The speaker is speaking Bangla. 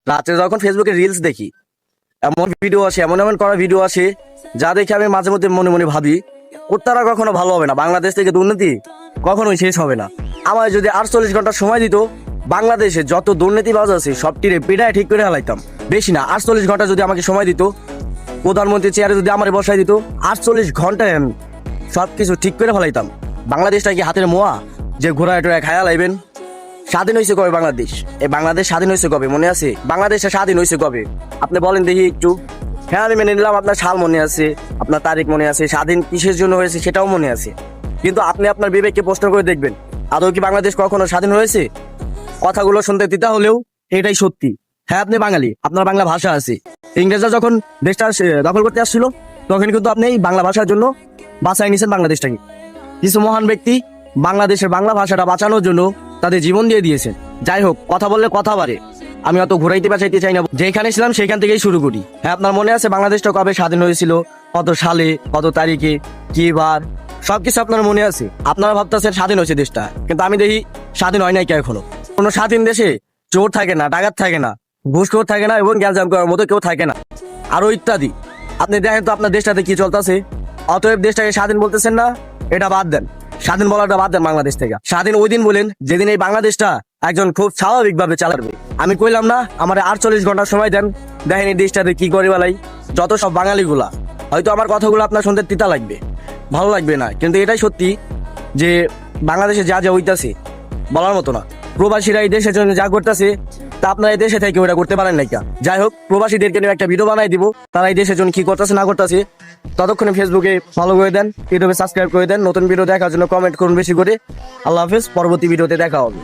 রাতে যখন ফেসবুকে রিলস দেখি, এমন ভিডিও আসে, এমন এমন করা ভিডিও আসে যা দেখে আমি মাঝে মধ্যে মনে মনে ভাবি তারা কখনো ভালো হবে না, বাংলাদেশ থেকে দুর্নীতি কখনোই শেষ হবে না। আমার যদি 48 ঘন্টা সময় দিত, বাংলাদেশে যত দুর্নীতিবাজ আছে সবটিরে পিঠায় ঠিক করে হালাইতাম। বেশি না, 48 ঘন্টা যদি আমাকে সময় দিত, প্রধানমন্ত্রী চেয়ারে যদি আমার বসাই দিত, 48 ঘন্টায় আমি সবকিছু ঠিক করে ফেলাইতাম। বাংলাদেশটা কি হাতের মোয়া যে ঘোড়ায় টোড়ায় খায়া লাইবেন? স্বাধীন হয়েছে কবে বাংলাদেশ? এই বাংলাদেশ স্বাধীন হয়েছে কবে মনে আছে? বাংলাদেশটা স্বাধীন হয়েছে কবে আপনি বলেন দেখি একটু। হ্যাঁ, আমি মেনে নিলাম আপনার সাল মনে আছে, আপনার তারিখ মনে আছে, স্বাধীন কিসের জন্য হয়েছে সেটাও মনে আছে, কিন্তু আপনি আপনার বিবেককে প্রশ্ন করে দেখবেন, আদৌ কি বাংলাদেশ কখনো স্বাধীন হয়েছে? কথাগুলো শুনতে তিতা হলেও এটাই সত্যি। হ্যাঁ, আপনি বাঙালি, আপনার বাংলা ভাষা আছে। ইংরেজরা যখন দেশটা দখল করতে আসছিল, তখন কিন্তু আপনি এই বাংলা ভাষার জন্য বাঁচাই নিয়েছেন বাংলাদেশটাকে। কিছু মহান ব্যক্তি বাংলাদেশের বাংলা ভাষাটা বাঁচানোর জন্য তাদের জীবন দিয়ে দিয়েছেন। যাই হোক, কথা বললে কথা বাড়ে, আমি অত ঘুরাইতে বাঁচাইতে চাই না, যেখানে ছিলাম সেখান থেকেই শুরু করি। হ্যাঁ, আপনার মনে আছে বাংলাদেশটা কবে স্বাধীন হয়েছিল, কত সালে, কত তারিখে, কি বার, সবকিছু আপনার মনে আছে। আপনারা ভাবতেছেন স্বাধীন হয়েছে দেশটা, কিন্তু আমি দেখি স্বাধীন হয় নাই কে এখনো। কোনো স্বাধীন দেশে চোর থাকে না, ডাকাত থাকে না, ঘুষখোর থাকে না, এবং গ্যাঞ্জাম করার মতো কেউ থাকে না, আরো ইত্যাদি। আপনি দেখেন তো আপনার দেশটাতে কি চলতেছে। অতএব দেশটাকে স্বাধীন বলতেছেন না, এটা বাদ দেন, স্বাধীন বলাটা বাদ দেন। বাংলাদেশ থেকে স্বাধীন ওই দিন বলেন যেদিন এই বাংলাদেশটা একজন খুব স্বাভাবিকভাবে চালাবে। আমি কইলাম না আমার 48 ঘন্টা সময় দেন, দেখেন এই দেশটাতে কি করে বেলাই। যত সব বাঙালিগুলা, হয়তো আমার কথাগুলো আপনার শুনতে তিতা লাগবে, ভালো লাগবে না, কিন্তু এটাই সত্যি যে বাংলাদেশে যা যা হইতাছে বলার মতো না। প্রবাসীরা এই দেশের জন্য যা করতেছে তা আপনারা এই দেশে থেকে ওটা করতে পারেন নাই। যাই হোক, প্রবাসীদেরকে নিয়ে একটা ভিডিও বানাই দিব, তারা এই দেশের জন্য কি করতেছে না করতেছে। ততক্ষণে ফেসবুকে ফলো করে দেন, ইউটিউবে সাবস্ক্রাইব করে দেন, নতুন ভিডিও দেখার জন্য কমেন্ট করুন বেশি করে। আল্লাহ হাফেজ, পরবর্তী ভিডিওতে দেখা হবে।